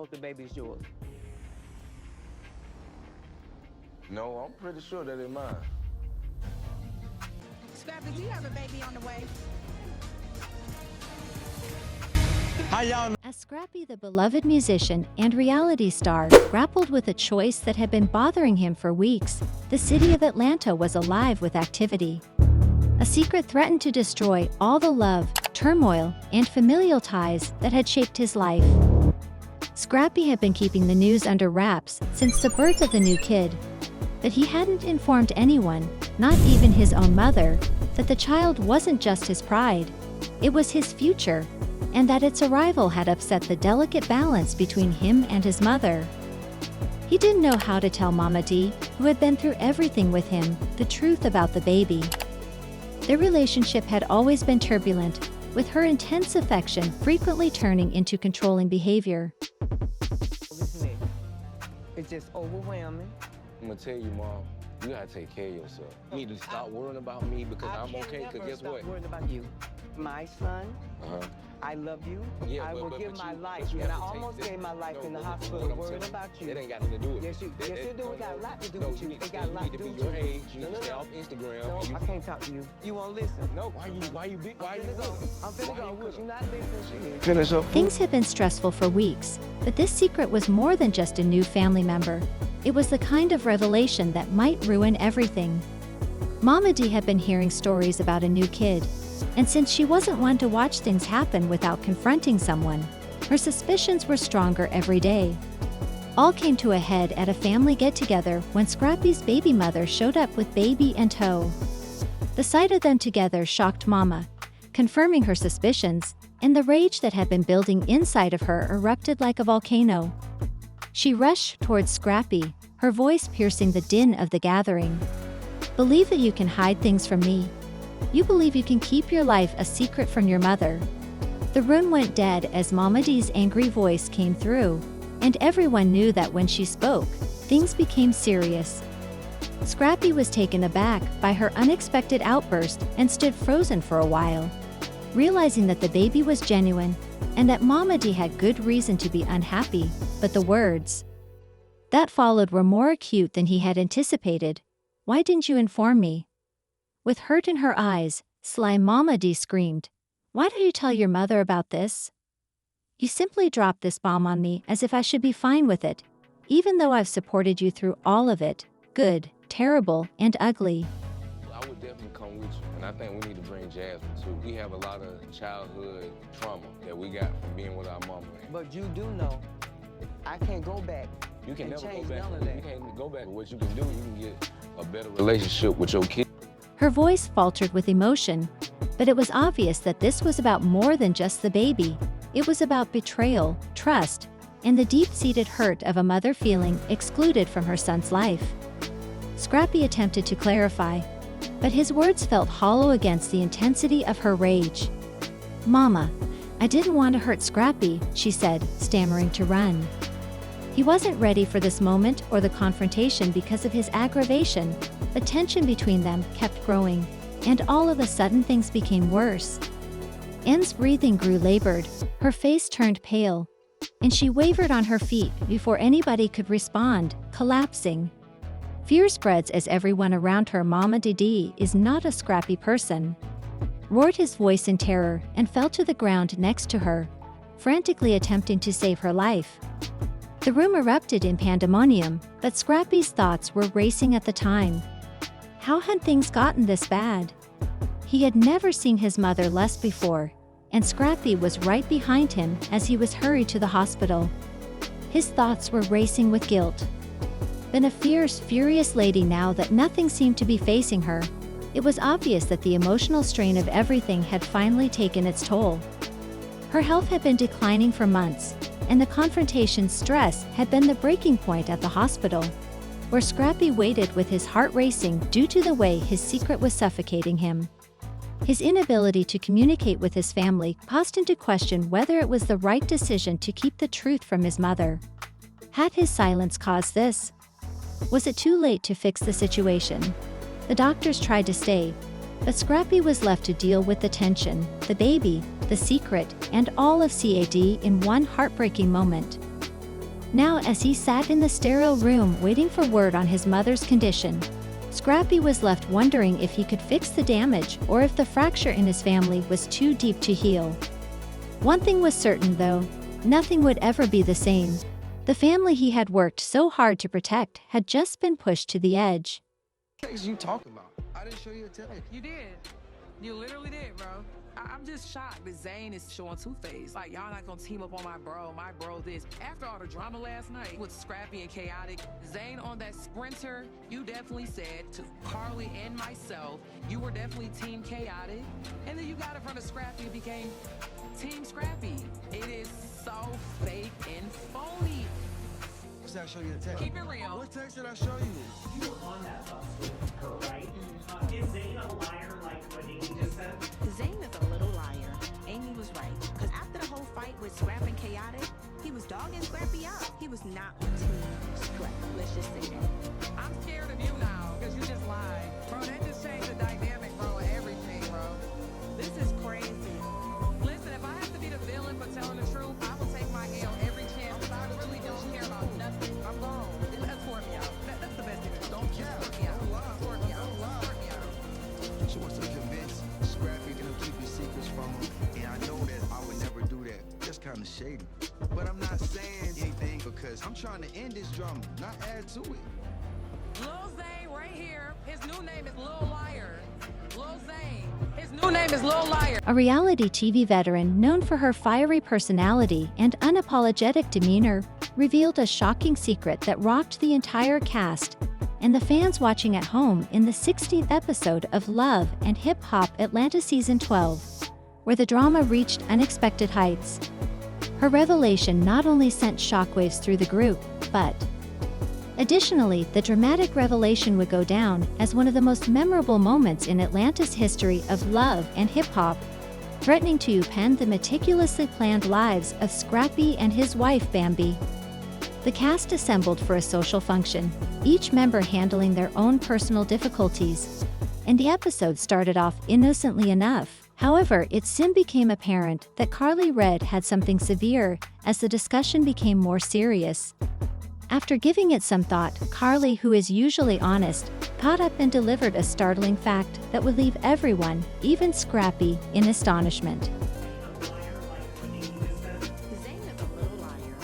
The baby's yours. No, I'm pretty sure that it's mine. Scrappy, do you have a baby on the way? As Scrappy, the beloved musician and reality star, grappled with a choice that had been bothering him for weeks, the city of Atlanta was alive with activity. A secret threatened to destroy all the love, turmoil, and familial ties that had shaped his life. Scrappy had been keeping the news under wraps since the birth of the new kid, but he hadn't informed anyone, not even his own mother, that the child wasn't just his pride, it was his future, and that its arrival had upset the delicate balance between him and his mother. He didn't know how to tell Momma Dee, who had been through everything with him, the truth about the baby. Their relationship had always been turbulent, with her intense affection frequently turning into controlling behavior. Listen, it's just overwhelming. I'm gonna tell you, Mom, you gotta take care of yourself. You need to stop worrying about me because I'm okay, because guess what? I'm worrying about you. My son, I love you. Yeah, I will give my life. And I almost gave my life in the hospital worrying about you. That ain't got nothing to do with it. Yes, you do. It got a lot to do with you. It got a lot to do with you. Your age. You need to stay off Instagram. No, I can't talk to you. You won't listen. No, why you big? Why you go? I'm finna go because you're not listening. Finish up. Things had been stressful for weeks, but this secret was more than just a new family member. It was the kind of revelation that might ruin everything. Momma Dee had been hearing stories about a new kid, and since she wasn't one to watch things happen without confronting someone, her suspicions were stronger every day. All came to a head at a family get-together when Scrappy's baby mother showed up with baby in tow. The sight of them together shocked Mama, confirming her suspicions, and the rage that had been building inside of her erupted like a volcano. She rushed towards Scrappy, her voice piercing the din of the gathering. "Believe that you can hide things from me. You believe you can keep your life a secret from your mother." The room went dead as Momma Dee's angry voice came through, and everyone knew that when she spoke, things became serious. Scrappy was taken aback by her unexpected outburst and stood frozen for a while, realizing that the baby was genuine and that Momma Dee had good reason to be unhappy, but the words that followed were more acute than he had anticipated. "Why didn't you inform me?" With hurt in her eyes, sly Momma Dee screamed, "Why did you tell your mother about this? You simply dropped this bomb on me as if I should be fine with it, even though I've supported you through all of it, good, terrible, and ugly." I would definitely come with you, and I think we need to bring Jasmine too. We have a lot of childhood trauma that we got from being with our mama. But you do know, I can't go back. You can never go change back. none of that. You can't go back. What you can do, you can get a better relationship with your kid. Her voice faltered with emotion, but it was obvious that this was about more than just the baby. It was about betrayal, trust, and the deep-seated hurt of a mother feeling excluded from her son's life. Scrappy attempted to clarify, but his words felt hollow against the intensity of her rage. "Mama, I didn't want to hurt Scrappy," she said, stammering to run. He wasn't ready for this moment or the confrontation because of his aggravation, but tension between them kept growing, and all of a sudden things became worse. Anne's breathing grew labored, her face turned pale, and she wavered on her feet before anybody could respond, collapsing. Fear spreads as everyone around her. "Momma Dee is not a Scrappy person," roared his voice in terror and fell to the ground next to her, frantically attempting to save her life. The room erupted in pandemonium, but Scrappy's thoughts were racing at the time. How had things gotten this bad? He had never seen his mother less before, and Scrappy was right behind him as he was hurried to the hospital. His thoughts were racing with guilt. Been a fierce, furious lady now that nothing seemed to be facing her. It was obvious that the emotional strain of everything had finally taken its toll. Her health had been declining for months, and the confrontation's stress had been the breaking point at the hospital, where Scrappy waited with his heart racing due to the way his secret was suffocating him. His inability to communicate with his family caused him to question whether it was the right decision to keep the truth from his mother. Had his silence caused this? Was it too late to fix the situation? The doctors tried to stay, but Scrappy was left to deal with the tension, the baby, the secret, and all of CAD in one heartbreaking moment. Now, as he sat in the sterile room waiting for word on his mother's condition, Scrappy was left wondering if he could fix the damage or if the fracture in his family was too deep to heal. One thing was certain, though, nothing would ever be the same. The family he had worked so hard to protect had just been pushed to the edge. What text you talking about? I didn't show you a text. You did. You literally did, bro. I'm just shocked that Zane is showing two-face. Like, y'all not gonna team up on my bro this. After all the drama last night with Scrappy and Chaotic, Zane on that sprinter, you definitely said to Carly and myself, you were definitely Team Chaotic. And then you got in front of Scrappy and became Team Scrappy. It is so fake and phony. What did I show you the text? Keep it real. What text did I show you? You were on that bus with her, right? Is Zane a liar like what Amy just said? Zane is a little liar. Amy was right. Because after the whole fight with Scrap and Chaotic, he was dogging Scrappy out. He was not on Team Scrap. Let's just say that. I'm scared of you now, because you just lied. Bro, that just changed the dynamic, bro, of everything, bro. This is crazy. Listen, if I have to be the villain for telling the truth, I will take my L every chance, because I really don't care about nothing. I'm gone. Let's work me out. That's the best thing. Don't care. Work me out. Work me out. Work me out. She wants to convince Scrappy to keep his secrets from him, and I know that I would never do that. That's kind of shady. But I'm not saying anything because I'm trying to end this drama, not add to it. Lil Zane right here. His new name is Lil Liar. Lil Zane. His new name is Lil Liar. A reality TV veteran known for her fiery personality and unapologetic demeanor revealed a shocking secret that rocked the entire cast and the fans watching at home in the 16th episode of Love and Hip Hop Atlanta Season 12, where the drama reached unexpected heights. Her revelation not only sent shockwaves through the group, but additionally, the dramatic revelation would go down as one of the most memorable moments in Atlanta's history of love and hip-hop, threatening to upend the meticulously planned lives of Scrappy and his wife Bambi. The cast assembled for a social function, each member handling their own personal difficulties, and the episode started off innocently enough. However, it soon became apparent that Carly Red had something severe as the discussion became more serious. After giving it some thought, Carly, who is usually honest, caught up and delivered a startling fact that would leave everyone, even Scrappy, in astonishment. Zane is a little liar.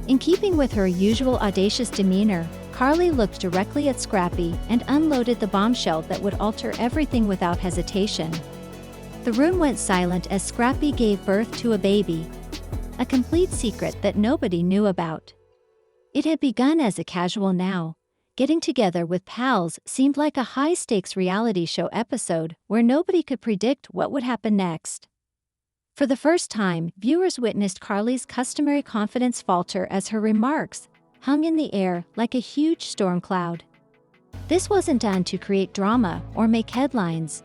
In keeping with her usual audacious demeanor, Carly looked directly at Scrappy and unloaded the bombshell that would alter everything without hesitation. The room went silent as Scrappy gave birth to a baby, a complete secret that nobody knew about. It had begun as a casual now. Getting together with pals seemed like a high-stakes reality show episode where nobody could predict what would happen next. For the first time, viewers witnessed Carly's customary confidence falter as her remarks hung in the air like a huge storm cloud. This wasn't done to create drama or make headlines.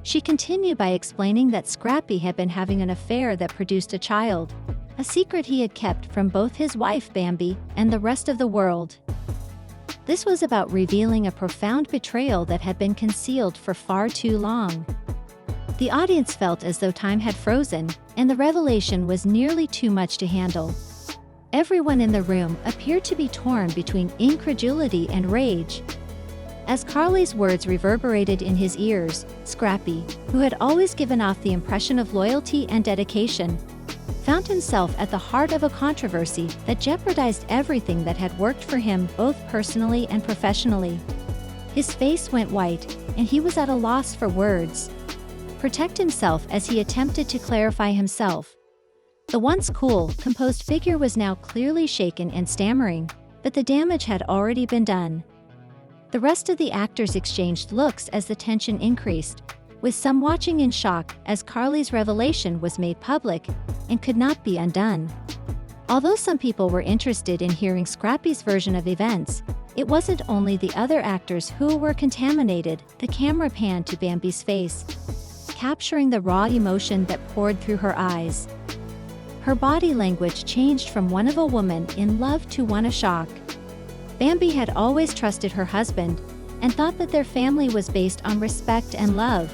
She continued by explaining that Scrappy had been having an affair that produced a child, a secret he had kept from both his wife Bambi and the rest of the world. This was about revealing a profound betrayal that had been concealed for far too long. The audience felt as though time had frozen, and the revelation was nearly too much to handle. Everyone in the room appeared to be torn between incredulity and rage. As Carly's words reverberated in his ears, Scrappy, who had always given off the impression of loyalty and dedication, found himself at the heart of a controversy that jeopardized everything that had worked for him both personally and professionally. His face went white, and he was at a loss for words. Protect himself as he attempted to clarify himself. The once cool, composed figure was now clearly shaken and stammering, but the damage had already been done. The rest of the actors exchanged looks as the tension increased, with some watching in shock as Carly's revelation was made public and could not be undone. Although some people were interested in hearing Scrappy's version of events, it wasn't only the other actors who were contaminated. The camera panned to Bambi's face, capturing the raw emotion that poured through her eyes. Her body language changed from one of a woman in love to one of shock. Bambi had always trusted her husband and thought that their family was based on respect and love.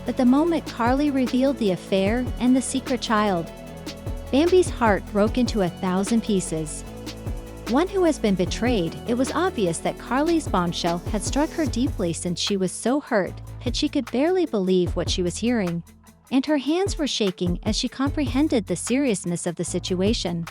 But the moment Carly revealed the affair and the secret child, Bambi's heart broke into 1,000 pieces. One who has been betrayed, it was obvious that Carly's bombshell had struck her deeply since she was so hurt that she could barely believe what she was hearing, and her hands were shaking as she comprehended the seriousness of the situation.